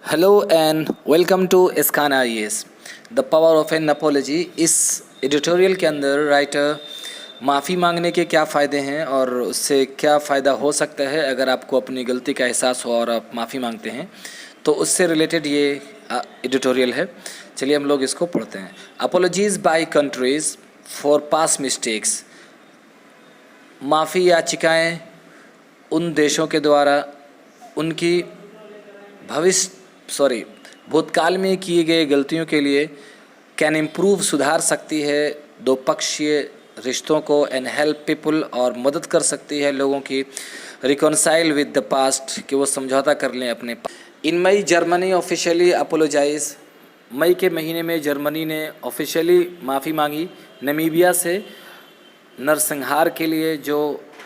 Hello and welcome to Iskan IAS. The power of an apology. इस editorial के अंदर writer माफ़ी मांगने के क्या फ़ायदे हैं और उससे क्या फ़ायदा हो सकता है अगर आपको अपनी गलती का एहसास हो और आप माफ़ी मांगते हैं, तो उससे रिलेटेड ये एडिटोरियल है. चलिए हम लोग इसको पढ़ते हैं. Apologies by countries for past mistakes. माफ़ी याचिकाएँ उन देशों के द्वारा उनकी भूतकाल में किए गए गलतियों के लिए कैन इम्प्रूव सुधार सकती है दो पक्षीय रिश्तों को एंड हेल्प पीपल और मदद कर सकती है लोगों की रिकॉन्साइल विद द पास्ट कि वो समझौता कर लें अपने. इन मई जर्मनी ऑफिशियली अपोलोजाइज. मई के महीने में जर्मनी ने ऑफिशियली माफ़ी मांगी नमीबिया से नरसंहार के लिए जो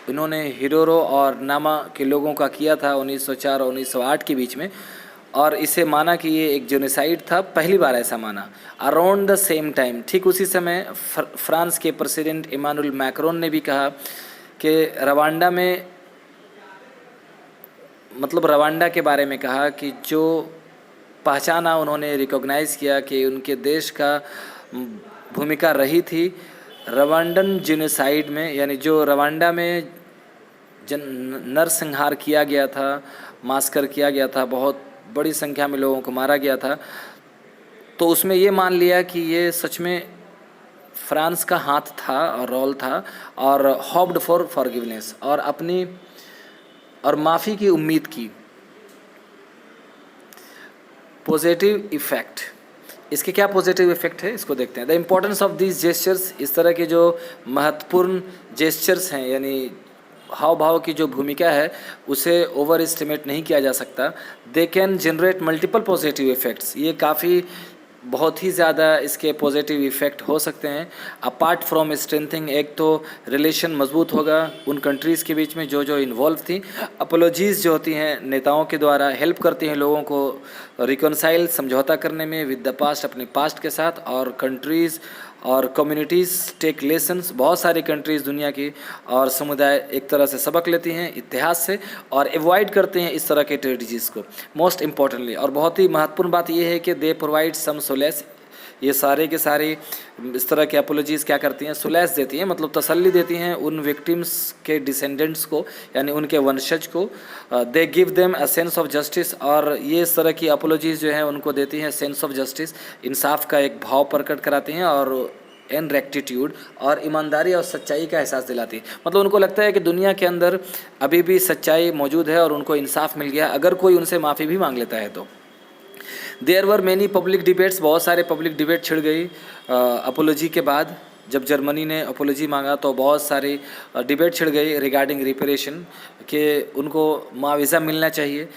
इन्होंने हिरोरो और नामा के लोगों का किया था 1904 और 1908 के बीच में, और इसे माना कि ये एक जेनोसाइड था. पहली बार ऐसा माना. अराउंड द सेम टाइम, ठीक उसी समय फ्रांस के प्रेसिडेंट इमानुएल मैक्रोन ने भी कहा कि रवांडा में रवांडा के बारे में कहा कि जो पहचाना, उन्होंने रिकॉग्नाइज़ किया कि उनके देश का भूमिका रही थी रवांडन जेनोसाइड में, यानी जो रवांडा में नरसंहार किया गया था, मास्कर किया गया था, बहुत बड़ी संख्या में लोगों को मारा गया था. तो उसमें ये मान लिया कि ये सच में फ्रांस का हाथ था और रोल था, और होप्ड फॉर फॉरगिवनेस और माफ़ी की उम्मीद की. Positive effect. इसके क्या पॉजिटिव इफ़ेक्ट है इसको देखते हैं. The importance of these gestures. इस तरह के जो महत्वपूर्ण जेस्चर्स हैं, यानी हाव भाव की जो भूमिका है, उसे ओवर एस्टिमेट नहीं किया जा सकता. They can generate multiple positive effects. ये काफ़ी बहुत ही ज़्यादा इसके पॉजिटिव इफ़ेक्ट हो सकते हैं. अपार्ट फ्रॉम स्ट्रेंथिंग, एक तो रिलेशन मजबूत होगा उन कंट्रीज़ के बीच में जो जो इन्वॉल्व थी. अपोलॉजीज़ जो होती हैं नेताओं के द्वारा हेल्प करती हैं लोगों को रिकॉन्साइल, समझौता करने में विद द पास्ट, अपने पास्ट के साथ. और कंट्रीज़ और कम्युनिटीज़ टेक लेसन्स. बहुत सारी कंट्रीज़ दुनिया की और समुदाय एक तरह से सबक लेती हैं इतिहास से और एवॉइड करते हैं इस तरह के ट्रेडिजीज़ को. मोस्ट इम्पॉर्टेंटली, और बहुत ही महत्वपूर्ण बात यह है कि दे प्रोवाइड सम सोलेस. ये सारे के सारे इस तरह के अपोलॉजीज़ क्या करती हैं, सुलैस देती हैं, मतलब तसल्ली देती हैं उन विक्टिम्स के डिसेंडेंट्स को, यानी उनके वंशज को. They give them a sense of justice. और ये इस तरह की अपोलॉजीज़ जो हैं उनको देती हैं सेंस ऑफ जस्टिस, इंसाफ का एक भाव प्रकट कराती हैं, और एंड रेक्टिट्यूड, और ईमानदारी और सच्चाई का एहसास दिलाती है. मतलब उनको लगता है कि दुनिया के अंदर अभी भी सच्चाई मौजूद है और उनको इंसाफ मिल गया अगर कोई उनसे माफ़ी भी मांग लेता है तो. There were many public debates. बहुत सारे पब्लिक डिबेट छिड़ गई अपोलॉजी के बाद. जब जर्मनी ने अपोलॉजी मांगा तो बहुत सारी डिबेट छिड़ गई रिगार्डिंग रिपेरेशन, कि उनको मुआवजा मिलना चाहिए.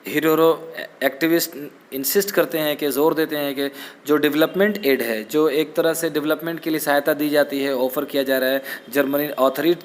हिरोरो एक्टिविस्ट इंसिस्ट करते हैं कि ज़ोर देते हैं कि जो डेवलपमेंट एड है, जो एक तरह से डेवलपमेंट के लिए सहायता दी जाती है, ऑफ़र किया जा रहा है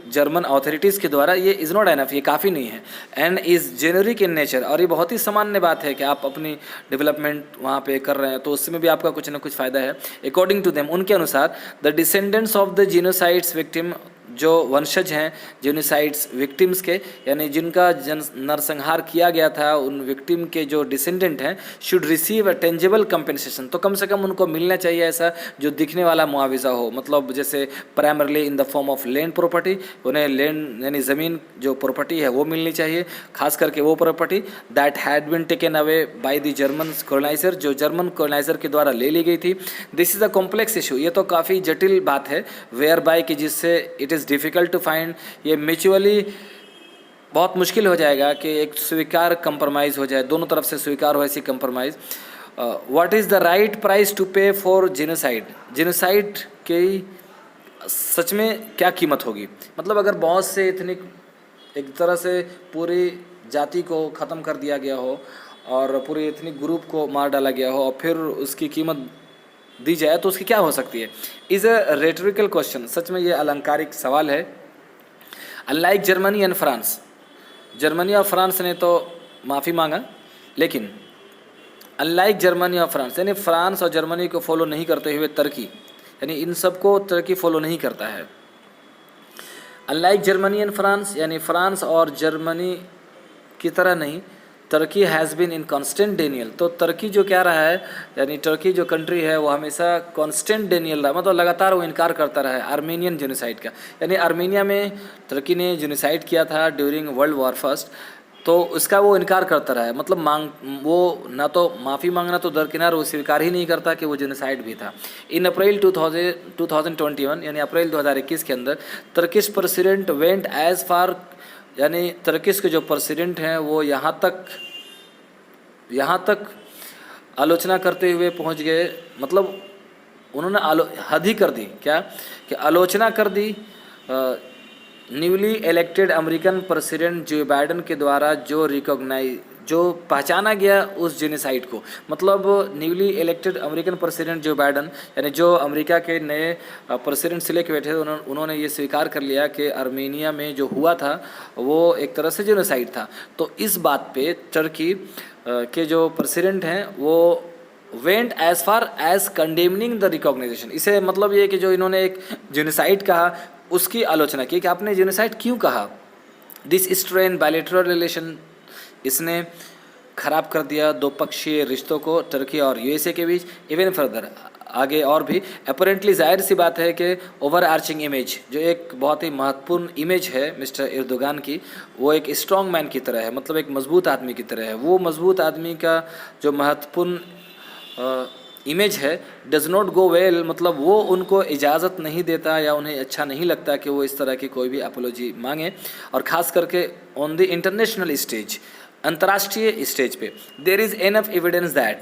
जर्मन अथॉरिटीज़ के द्वारा, ये इज़ नॉट एनफ, ये काफ़ी नहीं है. And is generic in nature. और ये बहुत ही सामान्य बात है कि आप अपनी डेवलपमेंट वहाँ पे कर रहे हैं तो उसमें भी आपका कुछ ना कुछ फ़ायदा है. अकॉर्डिंग टू देम, उनके अनुसार, the descendants of the genocides victim, जो वंशज हैं जेनोसाइड्स विक्टिम्स के, यानी जिनका नरसंहार किया गया था, उन विक्टिम के जो डिसेंडेंट हैं, should receive a tangible compensation. तो कम से कम उनको मिलना चाहिए ऐसा जो दिखने वाला मुआवजा हो. मतलब जैसे primarily in the form of land property, उन्हें लैंड यानी ज़मीन जो प्रॉपर्टी है वो मिलनी चाहिए, खास करके वो property that had been taken away by the German coloniser, जो जर्मन कॉलोनाइजर के द्वारा ले ली गई थी. This is a complex issue. ये तो काफ़ी जटिल बात है, वेयर बाय कि जिससे it is difficult to find. ये म्यूचुअली बहुत मुश्किल हो जाएगा कि एक स्वीकार कंप्रोमाइज़ हो जाए, दोनों तरफ से स्वीकार हो ऐसी compromise. What is the right price to pay for genocide. Genocide की सच में क्या कीमत होगी. मतलब अगर बहुत से एथनिक, एक तरह से पूरी जाति को ख़त्म कर दिया गया हो और पूरे एथनिक ग्रुप को मार डाला गया हो और फिर उसकी कीमत दी जाए तो उसकी क्या हो सकती है. Is a rhetorical question. सच में ये अलंकारिक सवाल है. Unlike Germany and France, Germany और फ्रांस ने तो माफ़ी मांगा, लेकिन अनलाइक जर्मनी और फ्रांस, यानी फ्रांस और जर्मनी को फॉलो नहीं करते हुए तुर्की, यानी इन सब को तुर्की फॉलो नहीं करता है. अनलाइक जर्मनी एंड फ्रांस, यानी फ्रांस और जर्मनी की तरह नहीं, Turkey has been in constant denial. तो टर्की जो क्या रहा है, यानी टर्की जो कंट्री है वो हमेशा कॉन्स्टेंट डेनियल रहा, मतलब लगातार वो इनकार करता रहा है आर्मीनियन जेनोसाइड का। यानी आर्मीनिया में टर्की ने जेनोसाइड किया था ड्यूरिंग वर्ल्ड वॉर फर्स्ट, तो उसका वो इनकार करता रहा है, मतलब वो ना तो माफ़ी मांगना तो दरकिनार, वो स्वीकार ही नहीं करता कि वो जेनोसाइड भी था। इन अप्रैल 2021 यानी अप्रैल 2021 के अंदर Turkish president went as far, यानी टर्किश के जो प्रेसिडेंट हैं वो यहाँ तक आलोचना करते हुए पहुँच गए, मतलब उन्होंने हद ही कर दी, क्या कि आलोचना कर दी न्यूली इलेक्टेड अमेरिकन प्रेसिडेंट जो बाइडन के द्वारा जो पहचाना गया उस जेनोसाइड को। मतलब न्यूली इलेक्टेड अमेरिकन प्रेसिडेंट जो बाइडन, यानी जो अमेरिका के नए प्रेसिडेंट सिलेक्ट हुए थे, उन्होंने ये स्वीकार कर लिया कि आर्मेनिया में जो हुआ था वो एक तरह से जेनोसाइड था। तो इस बात पे टर्की के जो प्रेसिडेंट हैं वो went as far as condemning the recognition. इसे मतलब ये कि जो इन्होंने एक जेनोसाइड कहा उसकी आलोचना की कि आपने जेनोसाइड क्यों कहा। दिस स्ट्रेन बायलैटरल रिलेशन, इसने खराब कर दिया दो पक्षीय रिश्तों को टर्की और यूएसए के बीच। इवन फर्दर आगे और भी अपेरेंटली जाहिर सी बात है कि ओवर आर्चिंग इमेज, जो एक बहुत ही महत्वपूर्ण इमेज है मिस्टर एर्दोगान की, वो एक स्ट्रॉन्ग मैन की तरह है, मतलब एक मजबूत आदमी की तरह है। वो मजबूत आदमी का जो महत्वपूर्ण इमेज है डज नॉट गो वेल, मतलब वो उनको इजाज़त नहीं देता या उन्हें अच्छा नहीं लगता कि वो इस तरह की कोई भी अपोलॉजी मांगे, और ख़ास करके ऑन द इंटरनेशनल स्टेज, अंतर्राष्ट्रीय स्टेज पे। There is enough evidence that,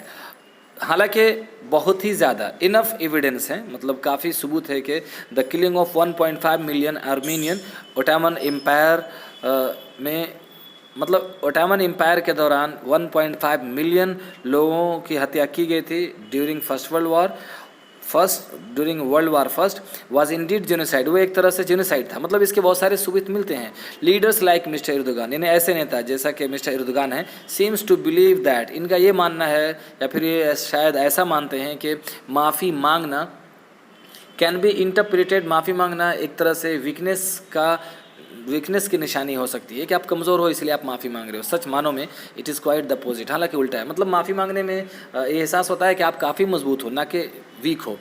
हालांकि बहुत ही ज़्यादा इनफ एविडेंस है, मतलब काफ़ी सबूत है कि the killing of 1.5 million Armenian Ottoman empire में, मतलब ओटोमन एम्पायर के दौरान 1.5 मिलियन लोगों की हत्या की गई थी during world war first was Indeed genocide. वो एक तरह से जेनोसाइड था, मतलब इसके बहुत सारे सबूत मिलते हैं। लीडर्स लाइक मिस्टर एर्दोगान, यानी ऐसे नेता जैसा कि मिस्टर एर्दोगान है, सीम्स टू बिलीव दैट, इनका ये मानना है या फिर ये शायद ऐसा मानते हैं कि माफ़ी मांगना कैन बी इंटरप्रेटेड, माफ़ी मांगना एक तरह से वीकनेस की निशानी हो सकती है कि आप कमज़ोर हो इसलिए आप माफ़ी मांग रहे हो। सच मानो में it is quite the opposite, हालांकि उल्टा है, मतलब माफ़ी मांगने में ये एहसास होता है कि आप काफ़ी मजबूत हो, ना कि वीक हो।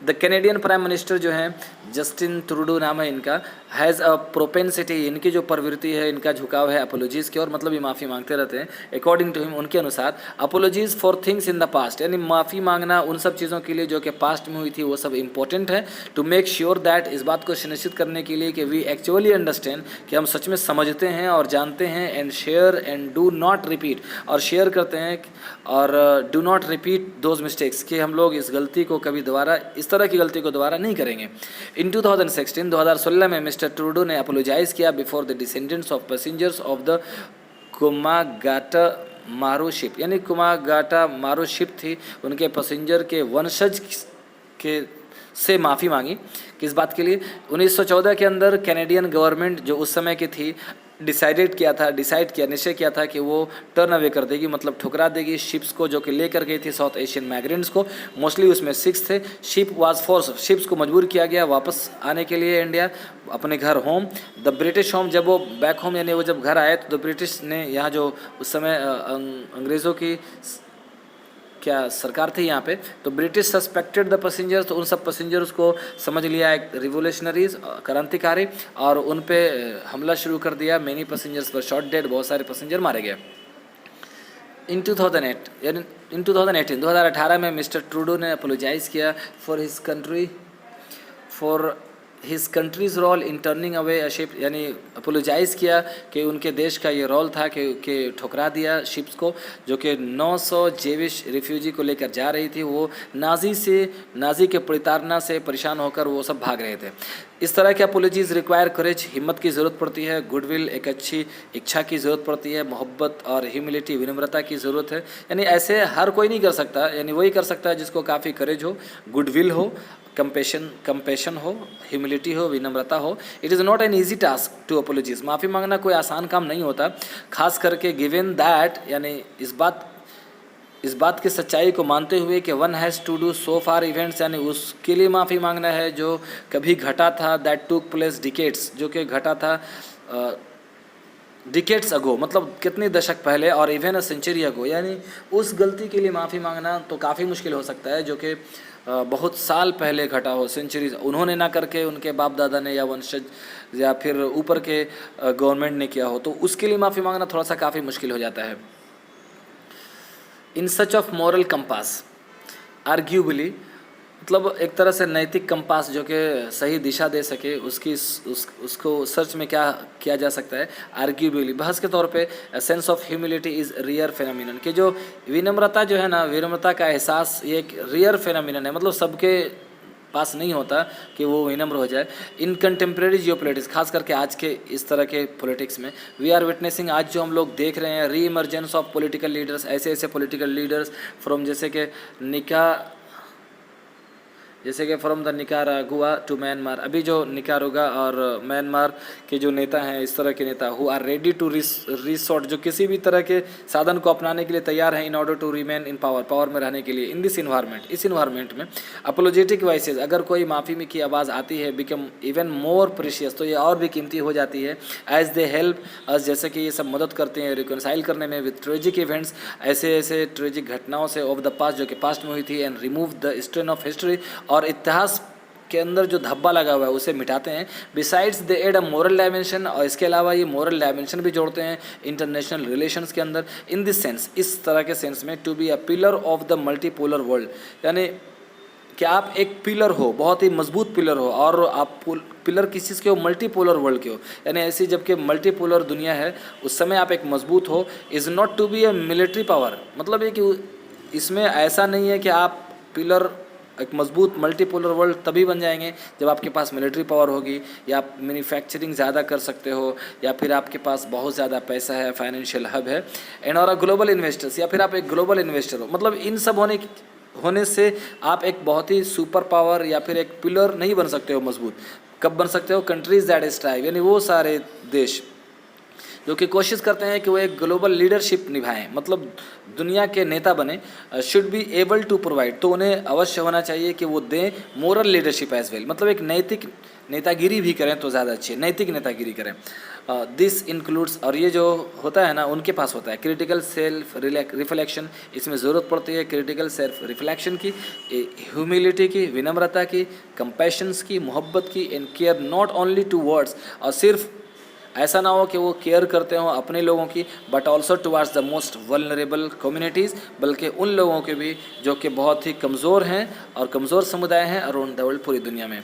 द कैनेडियन प्राइम मिनिस्टर जो हैं जस्टिन ट्रूडो नाम है इनका, हैज़ अ प्रोपेंसिटी, इनकी जो प्रवृत्ति है, इनका झुकाव है अपोलॉजीज़ की ओर, मतलब ये माफ़ी मांगते रहते हैं। अकॉर्डिंग टू हिम, उनके अनुसार apologies for things in the past, यानी माफ़ी मांगना उन सब चीज़ों के लिए जो कि पास्ट में हुई थी वो सब इंपॉर्टेंट है। टू मेक श्योर दैट, इस बात को सुनिश्चित करने के लिए कि वी एक्चुअली अंडरस्टैंड, कि हम सच में समझते हैं और जानते हैं, and share and do not repeat, और शेयर करते हैं और do not repeat those mistakes, कि हम लोग इस गलती को कभी दोबारा, इस तरह की गलती को दोबारा नहीं करेंगे। इन 2016 में मिस्टर ट्रूडो ने अपोलोजाइज किया before the descendants of passengers of the Komagata Maru ship, यानी कुमागाटा मारू शिप थी, उनके पैसेंजर के वंशज के से माफ़ी मांगी। किस बात के लिए? 1914 के अंदर कैनेडियन गवर्नमेंट जो उस समय की थी डिसाइड किया, निश्चय किया था कि वो टर्न अवे कर देगी, मतलब ठुकरा देगी शिप्स को जो कि लेकर गई थी साउथ एशियन माइग्रेंट्स को। मोस्टली उसमें सिक्स थे। शिप वाज फोर्स, शिप्स को मजबूर किया गया वापस आने के लिए इंडिया, अपने घर होम। द ब्रिटिश होम, जब वो बैक होम यानी वो जब घर आए तो द ब्रिटिश ने यहाँ जो उस समय अंग्रेज़ों की क्या सरकार थी यहाँ पे, तो ब्रिटिश सस्पेक्टेड द पैसेंजर्स, तो उन सब पैसेंजर्स को समझ लिया एक रिवोल्यूशनरीज, क्रांतिकारी, और उन पे हमला शुरू कर दिया। Many passengers were shot dead, बहुत सारे पैसेंजर मारे गए। इन 2018 में मिस्टर ट्रूडो ने अपोलोजाइज किया for his country's role in turning away a ship, यानी अपोलोजाइज़ किया कि उनके देश का ये रोल था कि ठुकरा दिया शिप्स को, जो कि 900 जेविश रिफ्यूजी को लेकर जा रही थी। वो नाजी के प्रताड़ना से परेशान होकर वो सब भाग रहे थे। इस तरह के अपोलॉजीज़ रिक्वायर करेज, हिम्मत की ज़रूरत पड़ती है, गुडविल एक अच्छी इच्छा की ज़रूरत पड़ती है, मोहब्बत और ह्यूमिलिटी विनम्रता की ज़रूरत है। यानी ऐसे हर कोई नहीं कर सकता, यानी वही कर सकता है जिसको काफ़ी करेज हो, गुडविल हो, कंपेशन हो, ह्यूमिलिटी हो, विनम्रता हो। It is not an easy task to apologies, माफ़ी मांगना कोई आसान काम नहीं होता, खास करके गिवन दैट, यानी इस बात की सच्चाई को मानते हुए कि one has to do so far events, यानी उसके लिए माफ़ी मांगना है जो कभी घटा था, दैट टूक प्लेस डिकेट्स, जो कि घटा था डिकेट्स अगो, मतलब कितने दशक पहले, और इवन अ सेंचुरी अगो, यानी उस गलती के लिए माफ़ी मांगना तो काफ़ी मुश्किल हो सकता है जो कि बहुत साल पहले घटा हो, सेंचुरीज उन्होंने ना करके उनके बाप दादा ने या वंशज या फिर ऊपर के गवर्नमेंट ने किया हो, तो उसके लिए माफ़ी मांगना थोड़ा सा काफ़ी मुश्किल हो जाता है। इन such of moral compass arguably, मतलब एक तरह से नैतिक कंपास जो कि सही दिशा दे सके, उसको सर्च में क्या किया जा सकता है। आर्ग्यूबली, बहस के तौर पे, sense of humility is rear phenomenon, कि जो विनम्रता जो है ना, विनम्रता का एहसास ये एक रियर फेनोमिनन है, मतलब सबके पास नहीं होता कि वो विनम्र हो जाए। इन कंटेम्प्रेरी जियो पॉलिटिक्स, खास करके आज के इस तरह के पॉलिटिक्स में, वी आर विटनेसिंग, आज जो हम लोग देख रहे हैं, री इमर्जेंस ऑफ पॉलिटिकल लीडर्स, ऐसे ऐसे पॉलिटिकल लीडर्स फ्रॉम जैसे कि from the Nicaragua to Myanmar, अभी जो निकारागुआ और म्यांमार के जो नेता हैं, इस तरह के नेता who are ready to resort, जो किसी भी तरह के साधन को अपनाने के लिए तैयार हैं in order to remain in power में रहने के लिए। इन दिस इन्वायरमेंट, इस इन्वायरमेंट में अपोलोजेटिक वॉइसेज, अगर कोई माफ़ी में की आवाज़ आती है, बिकम इवन मोर प्रीशियस, तो ये और भी कीमती हो जाती है। एज दे हेल्प अस, जैसे कि ये सब मदद करते हैं रिकॉन्साइल करने में विद ट्रेजिक इवेंट्स, ऐसे ऐसे ट्रेजिक घटनाओं से ऑफ द पास्ट, जो कि पास्ट में हुई थी, and remove the strain of history, और इतिहास के अंदर जो धब्बा लगा हुआ है उसे मिटाते हैं। Besides they add a moral dimension, और इसके अलावा ये मोरल डायमेंशन भी जोड़ते हैं इंटरनेशनल रिलेशंस के अंदर। इन दिस सेंस, इस तरह के सेंस में, to be a pillar of the multipolar world, यानी कि आप एक पिलर हो, बहुत ही मजबूत पिलर हो, और आप पिलर किस चीज़ के हो, मल्टीपोलर वर्ल्ड के हो, यानी ऐसी जबकि मल्टीपोलर दुनिया है उस समय आप एक मजबूत हो। Is not to be a military power, मतलब ये कि इसमें ऐसा नहीं है कि आप पिलर, एक मजबूत मल्टीपोलर वर्ल्ड तभी बन जाएंगे जब आपके पास मिलिट्री पावर होगी, या आप मैन्युफैक्चरिंग ज़्यादा कर सकते हो, या फिर आपके पास बहुत ज़्यादा पैसा है, फाइनेंशियल हब है, एंड और ग्लोबल इन्वेस्टर्स, या फिर आप एक ग्लोबल इन्वेस्टर हो। मतलब इन सब होने से आप एक बहुत ही सुपर पावर या फिर एक पिलर नहीं बन सकते हो मजबूत। कब बन सकते हो? कंट्रीज दैट स्ट्राइव, यानी वो सारे देश जो कि कोशिश करते हैं कि वो एक ग्लोबल लीडरशिप निभाएं, मतलब दुनिया के नेता बने, should be able to provide, तो उन्हें अवश्य होना चाहिए कि वो दें मोरल लीडरशिप एज वेल, मतलब एक नैतिक नेतागिरी भी करें तो ज़्यादा अच्छी है, नैतिक नेतागिरी करें। दिस इंक्लूड्स, और ये जो होता है ना उनके पास होता है क्रिटिकल सेल्फ रिफ्लेक्शन, इसमें ज़रूरत पड़ती है क्रिटिकल सेल्फ रिफ्लेक्शन की, ह्यूमिलिटी की, विनम्रता की, कंपैशंस की, मोहब्बत की, and care not only to words, और सिर्फ ऐसा ना हो कि वो केयर करते हो अपने लोगों की, but also towards the most vulnerable communities, बल्कि उन लोगों के भी जो कि बहुत ही कमज़ोर हैं और कमज़ोर समुदाय हैं अराउंड द वर्ल्ड, पूरी दुनिया में।